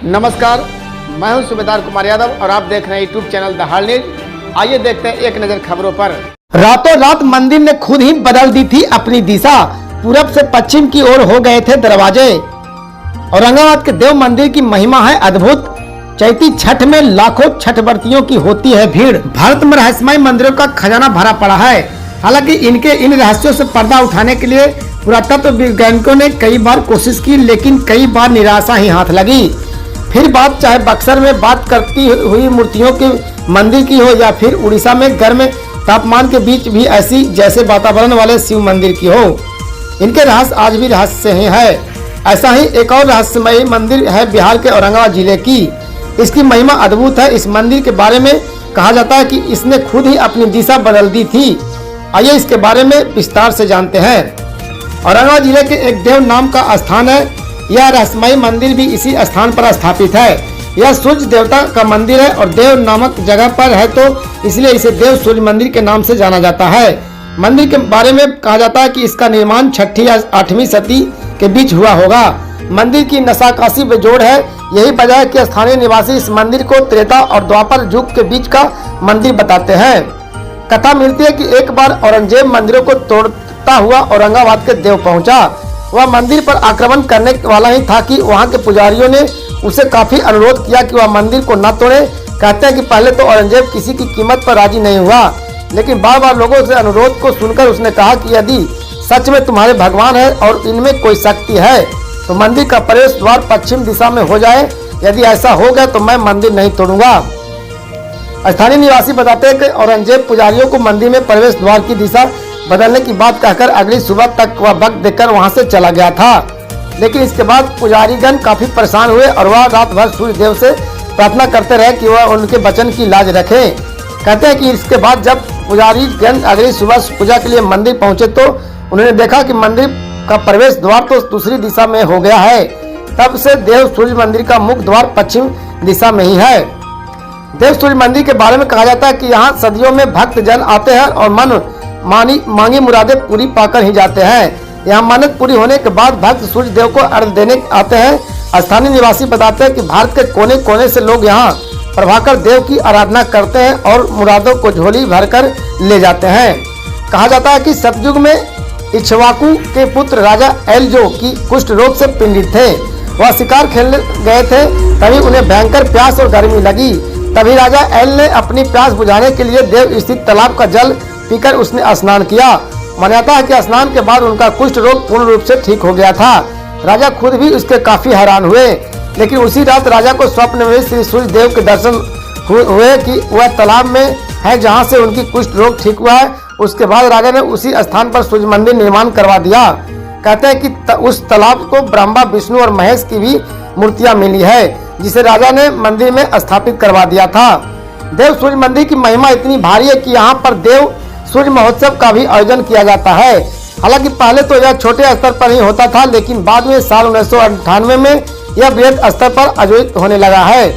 नमस्कार, मैं हूं सूबेदार कुमार यादव और आप देख रहे हैं YouTube channel the hall news. आइए देखते हैं एक नजर खबरों पर। रातों रात मंदिर ने खुद ही बदल दी थी अपनी दिशा। पूरब से पश्चिम की ओर हो गए थे दरवाजे। औरंगाबाद के देव मंदिर की महिमा है अद्भुत। चैती छठ में लाखों छठ व्रतियों की होती है भीड़। भारत में रहस्यमय मंदिरों का खजाना भरा पड़ा है। हालांकि इन रहस्यों से पर्दा उठाने के लिए पुरातत्व वैज्ञानिकों ने कई बार कोशिश की, लेकिन कई बार निराशा ही हाथ लगी। फिर बात चाहे बक्सर में बात करती हुई मूर्तियों के मंदिर की हो या फिर उड़ीसा में गर्म तापमान के बीच भी ऐसी जैसे वातावरण वाले शिव मंदिर की हो, इनके रहस्य आज भी रहस्य ही है। ऐसा ही एक और रहस्यमय मंदिर है बिहार के औरंगाबाद जिले की। इसकी महिमा अद्भुत है। इस मंदिर के बारे में कहा जाता है कि इसने खुद ही अपनी दिशा बदल दी थी। आइए इसके बारे में विस्तार से जानते हैं। औरंगाबाद जिले के एक देव नाम का स्थान है। यह रहस्यमय मंदिर भी इसी स्थान पर स्थापित है। यह सूर्य देवता का मंदिर है और देव नामक जगह पर है, तो इसलिए इसे देव सूर्य मंदिर के नाम से जाना जाता है। मंदिर के बारे में कहा जाता है कि इसका निर्माण 6ठी या 8वीं सदी के बीच हुआ होगा। मंदिर की नक्काशी बेजोड़ है। यही वजह है कि स्थानीय निवासी इस मंदिर को त्रेता और द्वापर युग के बीच का मंदिर बताते हैं। कथा मिलती है कि एक बार औरंगजेब मंदिरों को तोड़ता हुआ औरंगाबाद के देव पहुंचा। वह मंदिर पर आक्रमण करने वाला ही था कि वहां के पुजारियों ने उसे काफी अनुरोध किया कि वह मंदिर को न तोड़े। कहते हैं कि पहले तो औरंगजेब किसी की कीमत पर राजी नहीं हुआ, लेकिन बार बार लोगों से अनुरोध को सुनकर उसने कहा कि यदि सच में तुम्हारे भगवान है और इनमें कोई शक्ति है तो मंदिर का प्रवेश द्वार पश्चिम दिशा में हो जाए। यदि ऐसा हो गया तो मैं मंदिर नहीं तोड़ूंगा। स्थानीय निवासी बताते हैं कि औरंगजेब पुजारियों को मंदिर में प्रवेश द्वार की दिशा बदलने की बात कहकर अगली सुबह तक वह वक्त देकर वहां से चला गया था। लेकिन इसके बाद पुजारीगण काफी परेशान हुए और वह रात भर सूर्य देव से प्रार्थना करते रहे कि वह उनके वचन की लाज रखें। कहते हैं कि इसके बाद जब पुजारीगण अगली सुबह पूजा के लिए मंदिर पहुंचे तो उन्होंने देखा कि मंदिर का प्रवेश द्वार तो दूसरी दिशा में हो गया है। तब से देव सूर्य मंदिर का मुख्य द्वार पश्चिम दिशा में ही है। देव सूर्य मंदिर के बारे में कहा जाता है कि यहाँ सदियों में भक्त जन आते हैं और मांगी मुरादें पूरी पाकर ही जाते हैं। यहाँ मन्नत पूरी होने के बाद भक्त सूर्य देव को अर्घ्य देने आते हैं। स्थानीय निवासी बताते हैं कि भारत के कोने कोने से लोग यहाँ प्रभाकर देव की आराधना करते हैं और मुरादों को झोली भरकर ले जाते हैं। कहा जाता है कि सतयुग में इक्ष्वाकु के पुत्र राजा एलजो की कुष्ठ रोग से पीड़ित थे। वह शिकार खेलने गए थे, तभी उन्हें भयंकर प्यास और गर्मी लगी। तभी राजा एल ने अपनी प्यास बुझाने के लिए देव स्थित तालाब का जल पीकर उसने स्नान किया। मान्यता है कि स्नान के बाद उनका कुष्ठ रोग पूर्ण रूप से ठीक हो गया था। राजा खुद भी उसके काफी हैरान हुए, लेकिन उसी रात राजा को स्वप्न में श्री सूर्य देव के दर्शन हुए कि वह तालाब में है जहां से उनकी कुष्ठ रोग ठीक हुआ है। उसके बाद राजा ने उसी स्थान पर सूर्य मंदिर निर्माण करवा दिया। कहते हैं कि उस तालाब को ब्रह्मा, विष्णु और महेश की भी मूर्तियां मिली है, जिसे राजा ने मंदिर में स्थापित करवा दिया था। देव सूर्य मंदिर की महिमा इतनी भारी है कि यहाँ पर देव सूर्य महोत्सव का भी आयोजन किया जाता है। हालांकि पहले तो यह छोटे स्तर पर ही होता था, लेकिन बाद में साल 1998 में यह बृहद स्तर पर आयोजित होने लगा है।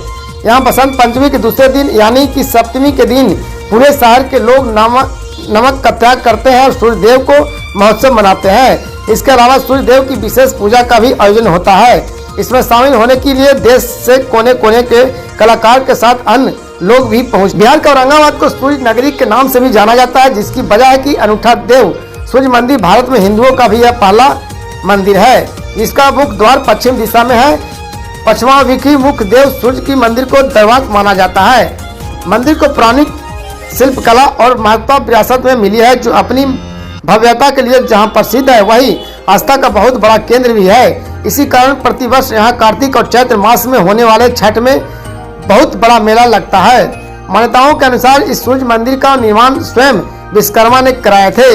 यहाँ बसंत पंचमी के दूसरे दिन यानी कि सप्तमी के दिन पूरे शहर के लोग नमक का त्याग करते हैं और सूर्य देव को महोत्सव मनाते हैं। इसके अलावा सूर्य देव की विशेष पूजा का भी आयोजन होता है। इसमें शामिल होने के लिए देश से कोने कोने के कलाकार के साथ अन्य लोग भी पहुंच। बिहार के औरंगाबाद को सूर्य नगरी के नाम से भी जाना जाता है, जिसकी वजह है कि अनूठा देव सूर्य मंदिर भारत में हिंदुओं का भी यह पहला मंदिर है। इसका मुख्य द्वार पश्चिम दिशा में है। पश्चिमाभिमुखी मुख्य देव सूर्य की मंदिर को दैवत माना जाता है। मंदिर को पौराणिक शिल्पकला और महत्ता विरासत में मिली है, जो अपनी भव्यता के लिए जहाँ प्रसिद्ध है, वही आस्था का बहुत बड़ा केंद्र भी है। इसी कारण प्रतिवर्ष यहाँ कार्तिक और चैत्र मास में होने वाले छठ में बहुत बड़ा मेला लगता है। मान्यताओं के अनुसार इस सूर्य मंदिर का निर्माण स्वयं विश्वकर्मा ने कराए थे।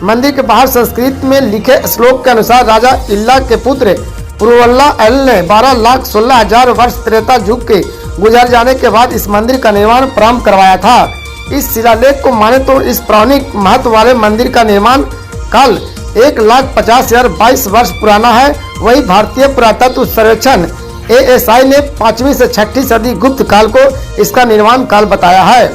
मंदिर के बाहर संस्कृत में लिखे श्लोक के अनुसार राजा इल्ला के पुत्र पुरुवल्ला एल ने 12,16,000 वर्ष त्रेता युग के गुजर जाने के बाद इस मंदिर का निर्माण प्रारंभ करवाया था। इस शिलालेख को माने तो इस पौराणिक महत्व वाले मंदिर का निर्माण काल 1,50,022 वर्ष पुराना है। वही भारतीय पुरातत्व सर्वेक्षण ASI ने 5वीं से 6ठी सदी गुप्त काल को इसका निर्माण काल बताया है।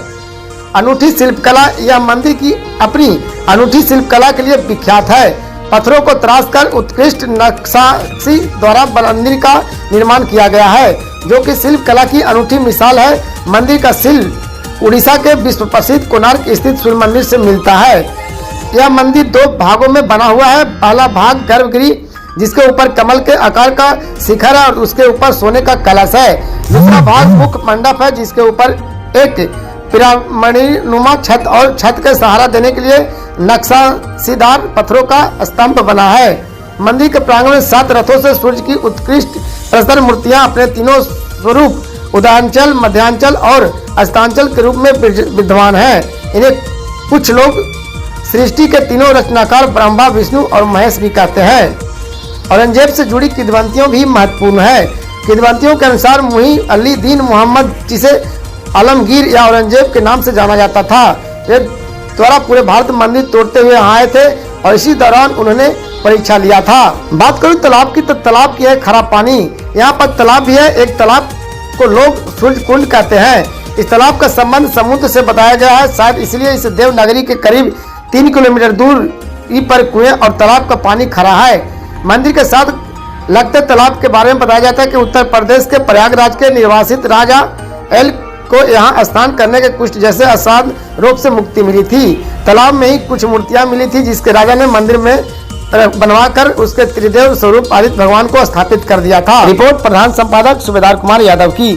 अनूठी शिल्पकला, यह मंदिर की अपनी अनूठी शिल्पकला के लिए विख्यात है। पत्थरों को तराश कर उत्कृष्ट नक्काशी द्वारा मंदिर का निर्माण किया गया है। जो कि शिल्प कला की अनूठी मिसाल है। मंदिर का शिल्प उड़ीसा के विश्व प्रसिद्ध कोणार्क स्थित सूर्य मंदिर से मिलता है। यह मंदिर 2 भागों में बना हुआ है। पहला भाग गर्भगृह, जिसके ऊपर कमल के आकार का शिखर है और उसके ऊपर सोने का कलश है। दूसरा भाग मुख्य मंडप है, जिसके ऊपर एक पिरामिडनुमा छत और छत के सहारा देने के लिए नक्काशीदार पत्थरों का स्तंभ बना है। मंदिर के प्रांगण में 7 रथों से सूर्य की उत्कृष्ट प्रस्तुत मूर्तियां अपने तीनों स्वरूप उदयांचल, मध्यांचल और अस्तांचल के रूप में विद्यमान है। इन्हें कुछ लोग सृष्टि के तीनों रचनाकार ब्रह्मा, विष्णु और महेश भी कहते हैं। औरंगजेब से जुड़ी किंवदंतियों भी महत्वपूर्ण है। किंवदंतियों के अनुसार मुई दीन मोहम्मद, जिसे आलमगीर या औरंगजेब के नाम से जाना जाता था, वे द्वारा पूरे भारत मंदिर तोड़ते हुए आए थे और इसी दौरान उन्होंने परीक्षा लिया था। बात करूं तालाब की, तो तालाब की है खरा पानी। यहाँ पर तालाब भी है। एक तालाब को लोग सूर्य कुंड कहते हैं। इस तालाब का संबंध समुद्र से बताया गया है। शायद इसलिए इस देवनागरी के करीब 3 किलोमीटर दूर पर कुएं और तालाब का पानी खरा है। मंदिर के साथ लगते तालाब के बारे में बताया जाता है कि उत्तर प्रदेश के प्रयागराज के निर्वासित राजा एल को यहाँ स्नान करने के कुष्ठ जैसे असाध रोग से मुक्ति मिली थी। तालाब में ही कुछ मूर्तियां मिली थी, जिसके राजा ने मंदिर में बनवाकर उसके त्रिदेव स्वरूप आदित्य भगवान को स्थापित कर दिया था। रिपोर्ट प्रधान संपादक सूबेदार कुमार यादव की।